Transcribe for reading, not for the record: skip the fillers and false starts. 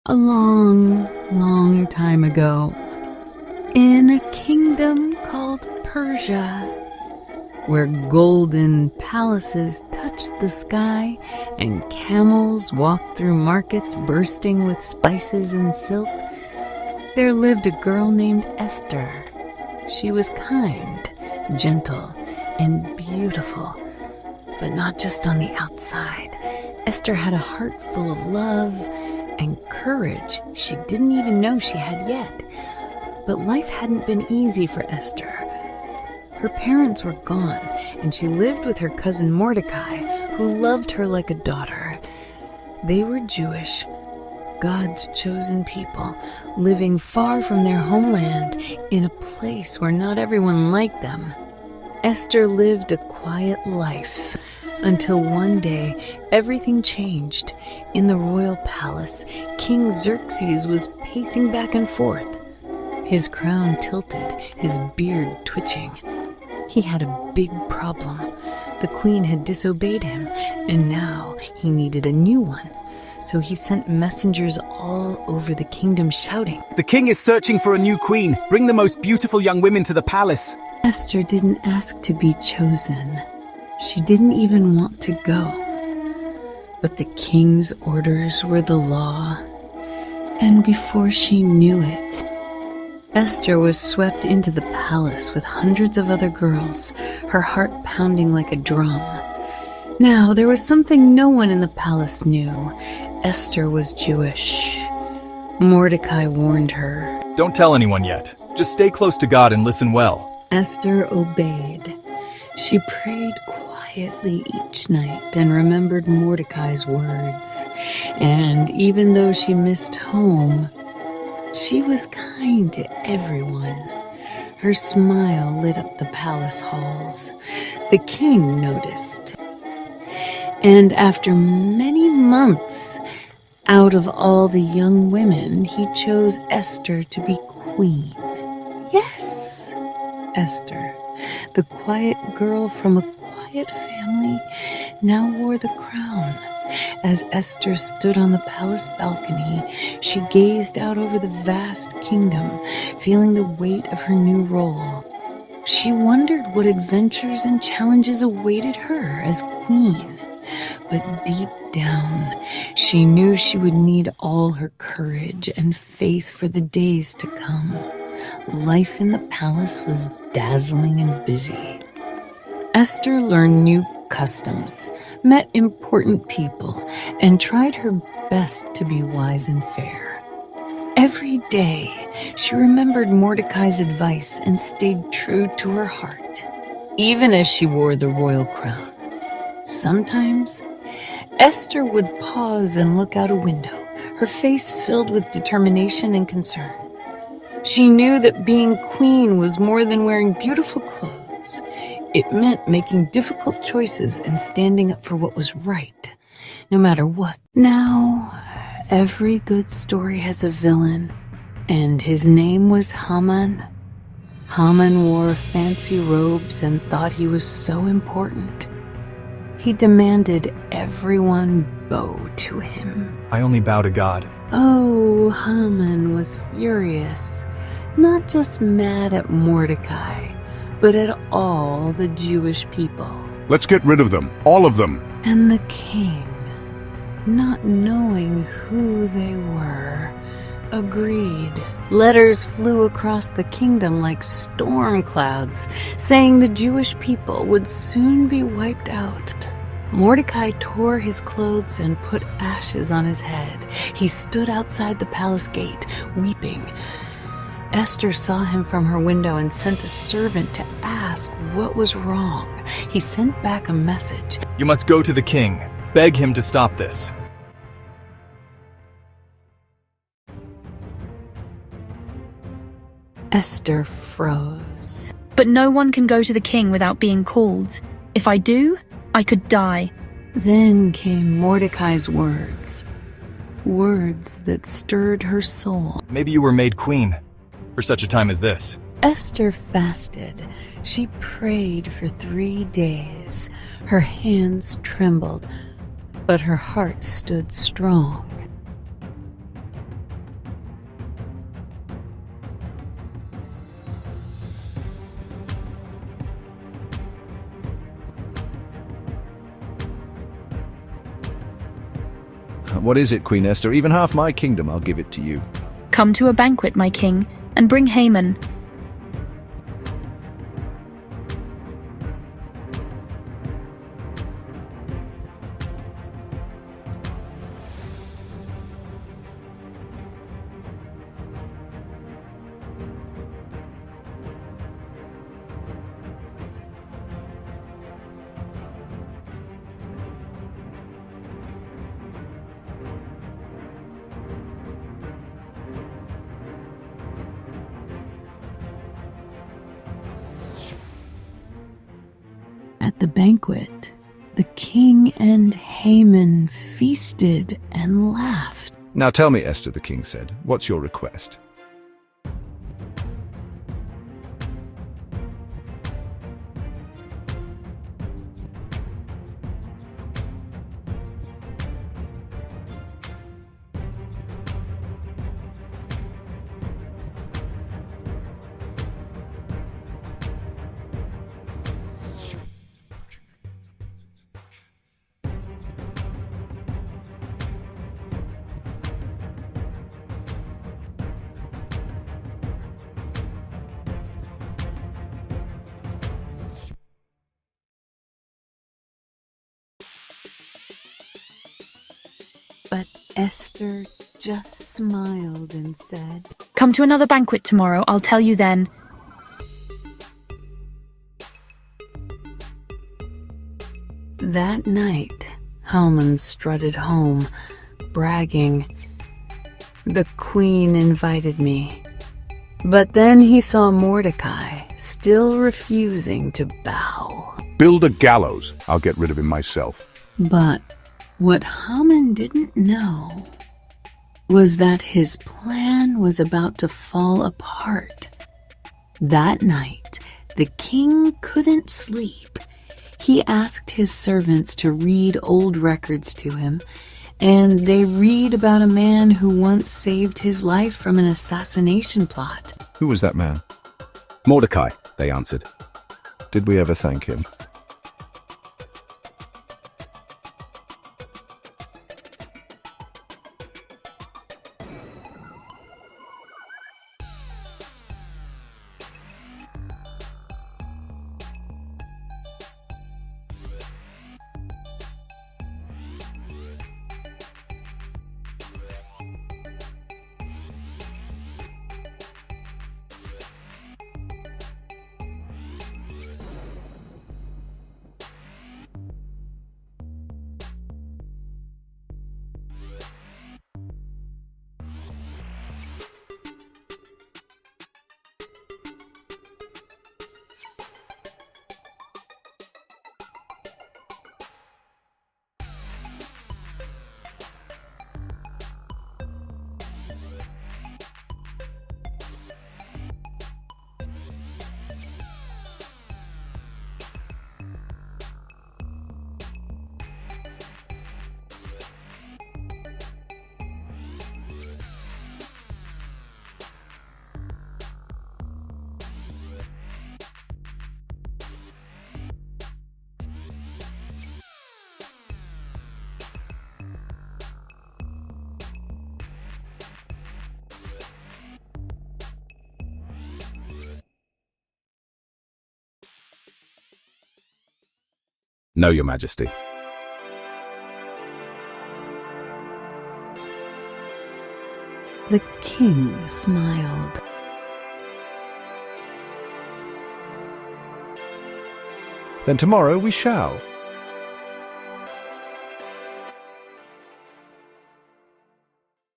A long, long time ago, in a kingdom called Persia, where golden palaces touched the sky and camels walked through markets bursting with spices and silk, there lived a girl named Esther. She was kind, gentle, and beautiful, but not just on the outside. Esther had a heart full of love and courage she didn't even know she had yet. But life hadn't been easy for Esther. Her parents were gone, and she lived with her cousin Mordecai, who loved her like a daughter. They were Jewish, God's chosen people, living far from their homeland in a place where not everyone liked them. Esther lived a quiet life until one day everything changed. In the royal palace, King Xerxes was pacing back and forth, his crown tilted, his beard twitching. He had a big problem. The queen had disobeyed him, and now he needed a new one. So he sent messengers all over the kingdom shouting, "The king is searching for a new queen. Bring the most beautiful young women to the palace." Esther didn't ask to be chosen. She didn't even want to go. But the king's orders were the law. And before she knew it, Esther was swept into the palace with hundreds of other girls, her heart pounding like a drum. Now, there was something no one in the palace knew. Esther was Jewish. Mordecai warned her. Don't tell anyone yet. Just stay close to God and listen well. Esther obeyed. She prayed quietly each night and remembered Mordecai's words. And even though she missed home, she was kind to everyone. Her smile lit up the palace halls. The king noticed. And after many months, out of all the young women, he chose Esther to be queen. Yes, Esther, the quiet girl from a quiet family, now wore the crown. As Esther stood on the palace balcony, she gazed out over the vast kingdom, feeling the weight of her new role. She wondered what adventures and challenges awaited her as queen. But deep down, she knew she would need all her courage and faith for the days to come. Life in the palace was dazzling and busy. Esther learned new customs, met important people, and tried her best to be wise and fair. Every day, she remembered Mordecai's advice and stayed true to her heart, even as she wore the royal crown. Sometimes, Esther would pause and look out a window, her face filled with determination and concern. She knew that being queen was more than wearing beautiful clothes. It meant making difficult choices and standing up for what was right, no matter what. Now, every good story has a villain, and his name was Haman. Haman wore fancy robes and thought he was so important. He demanded everyone bow to him. I only bow to God. Oh, Haman was furious, not just mad at Mordecai, but at all the Jewish people. Let's get rid of them, all of them. And the king, not knowing who they were, agreed. Letters flew across the kingdom like storm clouds, saying the Jewish people would soon be wiped out. Mordecai tore his clothes and put ashes on his head. He stood outside the palace gate, weeping. Esther saw him from her window and sent a servant to ask what was wrong. He sent back a message. You must go to the king. Beg him to stop this. Esther froze. But no one can go to the king without being called. If I do, I could die. Then came Mordecai's words. Words that stirred her soul. Maybe you were made queen for such a time as this. Esther fasted. She prayed for 3 days. Her hands trembled, but her heart stood strong. What is it, Queen Esther? Even half my kingdom, I'll give it to you. Come to a banquet, my king, and bring Haman. At the banquet, the king and Haman feasted and laughed. Now tell me, Esther, the king said, what's your request? But Esther just smiled and said, Come to another banquet tomorrow, I'll tell you then. That night, Haman strutted home, bragging, "The queen invited me." But then he saw Mordecai, still refusing to bow. Build a gallows. I'll get rid of him myself. But what Haman didn't know was that his plan was about to fall apart. That night, the king couldn't sleep. He asked his servants to read old records to him, and they read about a man who once saved his life from an assassination plot. Who was that man? Mordecai, they answered. Did we ever thank him? No, Your Majesty. The king smiled. Then tomorrow we shall.